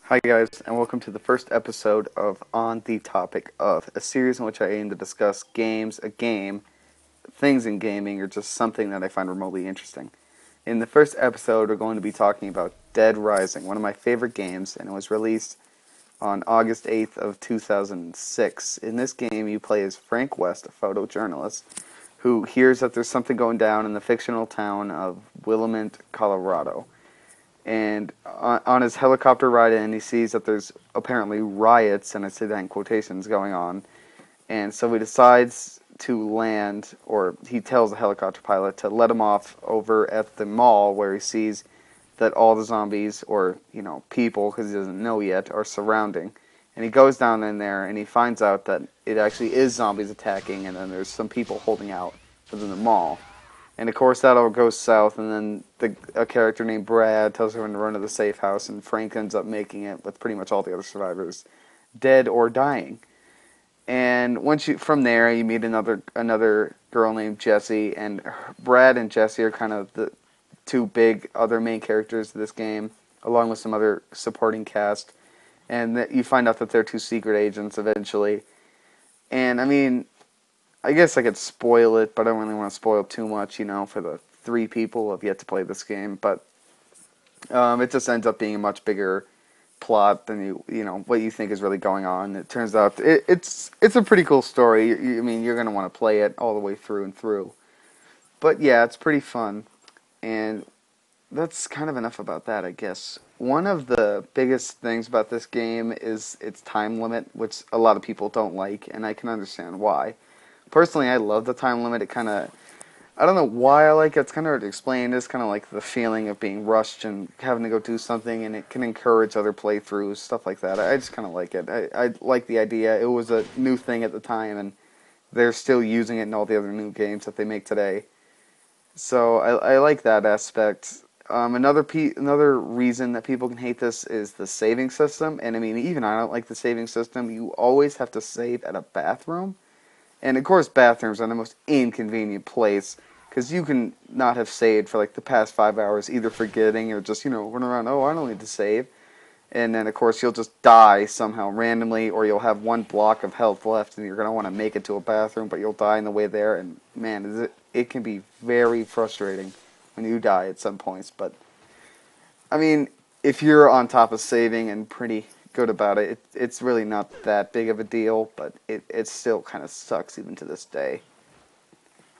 Hi, guys, and welcome to the first episode of On the Topic of, a series in which I aim to discuss games, a game, things in gaming, or just something that I find remotely interesting. In the first episode, we're going to be talking about Dead Rising, one of my favorite games, and it was released on August 8th of 2006. In this game, you play as Frank West, a photojournalist, who hears that there's something going down in the fictional town of Willamette, Colorado. And on his helicopter ride in, he sees that there's apparently riots, and I say that in quotations, going on. And so he decides to land, or he tells the helicopter pilot to let him off over at the mall where he sees that all the zombies, or, people, because he doesn't know yet, are surrounding. And he goes down in there, and he finds out that it actually is zombies attacking, and then there's some people holding out within the mall. And of course that all goes south, and then a character named Brad tells everyone to run to the safe house, and Frank ends up making it with pretty much all the other survivors dead or dying. And from there, you meet another girl named Jessie, and Brad and Jessie are kind of the two big other main characters of this game, along with some other supporting cast. And you find out that they're two secret agents eventually. And I mean, I guess I could spoil it, but I don't really want to spoil too much, for the three people who have yet to play this game. But it just ends up being a much bigger plot than what you think is really going on. It turns out it's a pretty cool story. I mean, you're going to want to play it all the way through and through. But yeah, it's pretty fun, and that's kind of enough about that, I guess. One of the biggest things about this game is its time limit, which a lot of people don't like, and I can understand why. Personally, I love the time limit. I don't know why I like it. It's kind of hard to explain. It's kind of like the feeling of being rushed and having to go do something, and it can encourage other playthroughs, stuff like that. I just kind of like it. I like the idea. It was a new thing at the time, and they're still using it in all the other new games that they make today. So I like that aspect. Another reason that people can hate this is the saving system, and I mean, even I don't like the saving system. You always have to save at a bathroom. And of course, bathrooms are the most inconvenient place because you can not have saved for like the past 5 hours, either forgetting or just running around. Oh, I don't need to save, and then of course you'll just die somehow randomly, or you'll have one block of health left, and you're gonna want to make it to a bathroom, but you'll die on the way there. And man, it can be very frustrating when you die at some points. But I mean, if you're on top of saving and pretty good about it, it's really not that big of a deal, but it still kind of sucks even to this day.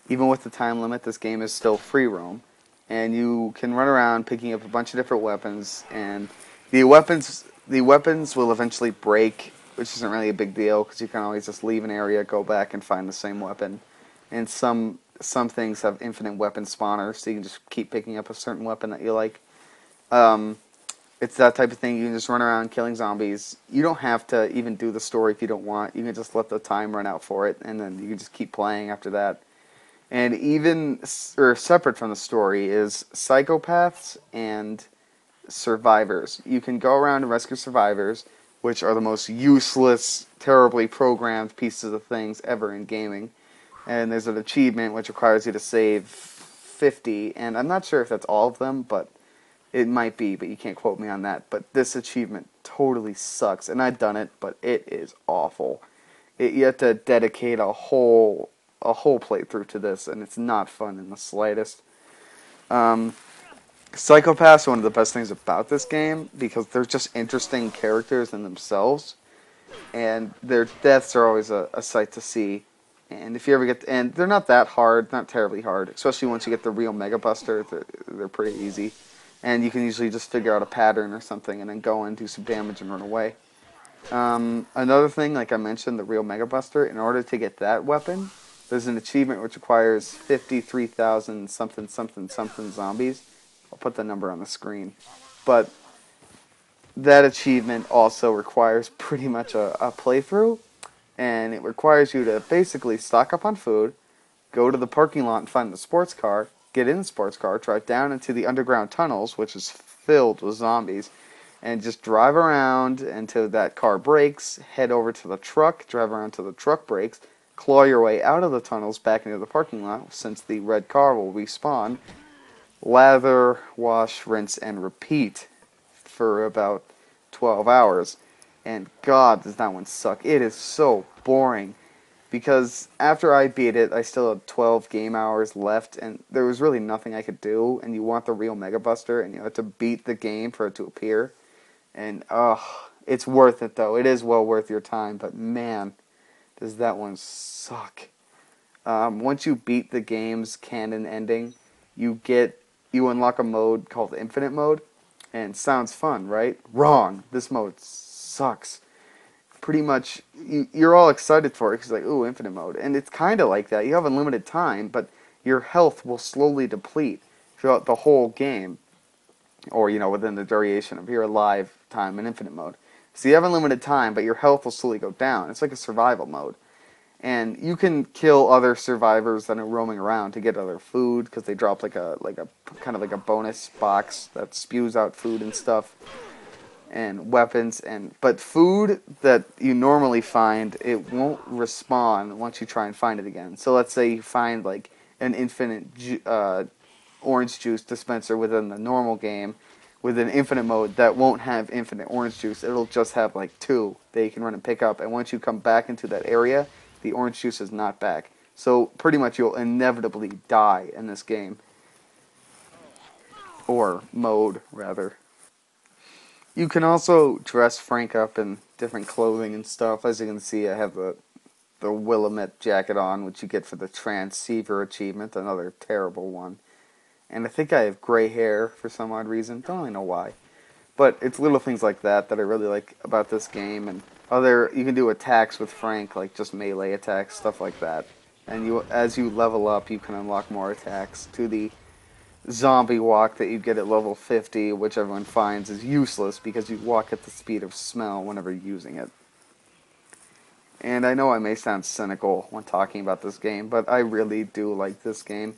Even with the time limit, this game is still free roam, and you can run around picking up a bunch of different weapons, and the weapons will eventually break, which isn't really a big deal because you can always just leave an area, go back, and find the same weapon. And some things have infinite weapon spawners, so you can just keep picking up a certain weapon that you like. Um, it's that type of thing. You can just run around killing zombies. You don't have to even do the story if you don't want. You can just let the time run out for it, and then you can just keep playing after that. And even, or separate from the story, is psychopaths and survivors. You can go around and rescue survivors, which are the most useless, terribly programmed pieces of things ever in gaming. And there's an achievement which requires you to save 50, and I'm not sure if that's all of them, but it might be, but you can't quote me on that. But this achievement totally sucks, and I've done it, but it is awful. You have to dedicate a whole playthrough to this, and it's not fun in the slightest. Um, Psychopaths are one of the best things about this game because they're just interesting characters in themselves, and their deaths are always a sight to see. And if you ever and they're not that hard, not terribly hard, especially once you get the real Mega Buster. They're pretty easy, and you can usually just figure out a pattern or something, and then go and do some damage and run away. Another thing, like I mentioned, the real Mega Buster. In order to get that weapon, there's an achievement which requires 53,000 something something something zombies. I'll put the number on the screen, but that achievement also requires pretty much a playthrough, and it requires you to basically stock up on food, go to the parking lot and find the sports car, get in the sports car, drive down into the underground tunnels, which is filled with zombies, and just drive around until that car breaks, head over to the truck, drive around till the truck breaks, claw your way out of the tunnels back into the parking lot, since the red car will respawn, lather, wash, rinse, and repeat for about 12 hours. And God, does that one suck. It is so boring. Because after I beat it, I still had 12 game hours left, and there was really nothing I could do. And you want the real Mega Buster, and you have to beat the game for it to appear. And, it's worth it, though. It is well worth your time, but man, does that one suck. Once you beat the game's canon ending, you unlock a mode called Infinite Mode, and sounds fun, right? Wrong. This mode sucks. Pretty much, you're all excited for it because like, ooh, Infinite Mode, and it's kind of like that. You have unlimited time, but your health will slowly deplete throughout the whole game, or within the duration of your alive time in Infinite Mode. So you have unlimited time, but your health will slowly go down. It's like a survival mode. And you can kill other survivors that are roaming around to get other food because they drop like a kind of like a bonus box that spews out food and stuff and weapons but food that you normally find, it won't respawn once you try and find it again. So let's say you find like an infinite orange juice dispenser within the normal game with an infinite mode that won't have infinite orange juice. It'll just have like two that you can run and pick up, and once you come back into that area, the orange juice is not back. So pretty much you'll inevitably die in this game. Or mode, rather. You can also dress Frank up in different clothing and stuff. As you can see, I have the Willamette jacket on, which you get for the Transceiver achievement, another terrible one. And I think I have gray hair for some odd reason. Don't really know why. But it's little things like that that I really like about this game. And you can do attacks with Frank, like just melee attacks, stuff like that. And as you level up, you can unlock more attacks to the zombie walk that you get at level 50, which everyone finds is useless because you walk at the speed of smell whenever using it. And I know I may sound cynical when talking about this game, but I really do like this game.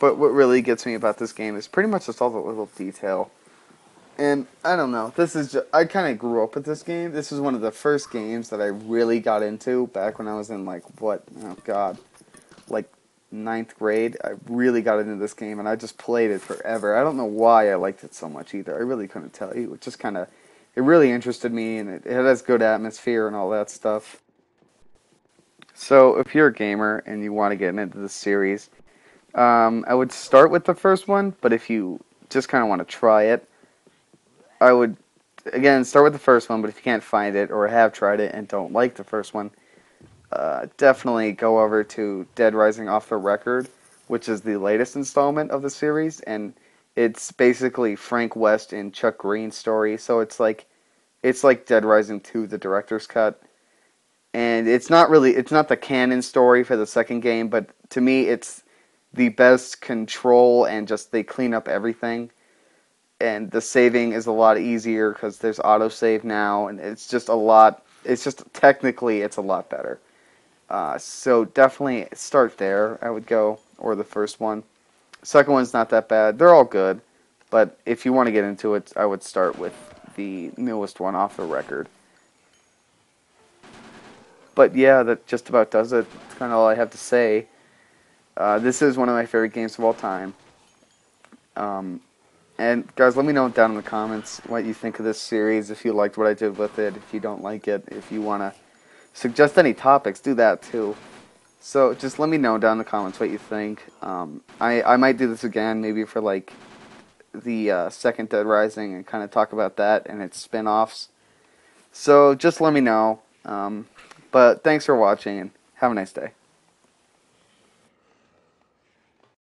But what really gets me about this game is pretty much just all the little detail. And I don't know, I kind of grew up with this game. This is one of the first games that I really got into back when I was in like ninth grade. I really got into this game, and I just played it forever. I don't know why I liked it so much either. I really couldn't tell you. It really interested me, and it has good atmosphere and all that stuff. So if you're a gamer and you want to get into this series, I would start with the first one, but if you just kind of want to try it, I would, again, start with the first one, but if you can't find it or have tried it and don't like the first one, definitely go over to Dead Rising Off the Record, which is the latest installment of the series, and it's basically Frank West and Chuck Green's story, so it's like Dead Rising 2, the director's cut. And it's not the canon story for the second game, but to me it's the best control, and just they clean up everything. And the saving is a lot easier because there's autosave now, and it's just technically it's a lot better. So definitely start there, I would go, or the first one. Second one's not that bad. They're all good, but if you want to get into it, I would start with the newest one, Off the Record. But yeah, that just about does it. That's kind of all I have to say. This is one of my favorite games of all time. And guys, let me know down in the comments what you think of this series, if you liked what I did with it, if you don't like it, if you want to suggest any topics, do that too. So just let me know down in the comments what you think. I might do this again, maybe for like the second Dead Rising, and kind of talk about that and its spin-offs. So just let me know. But thanks for watching, and have a nice day.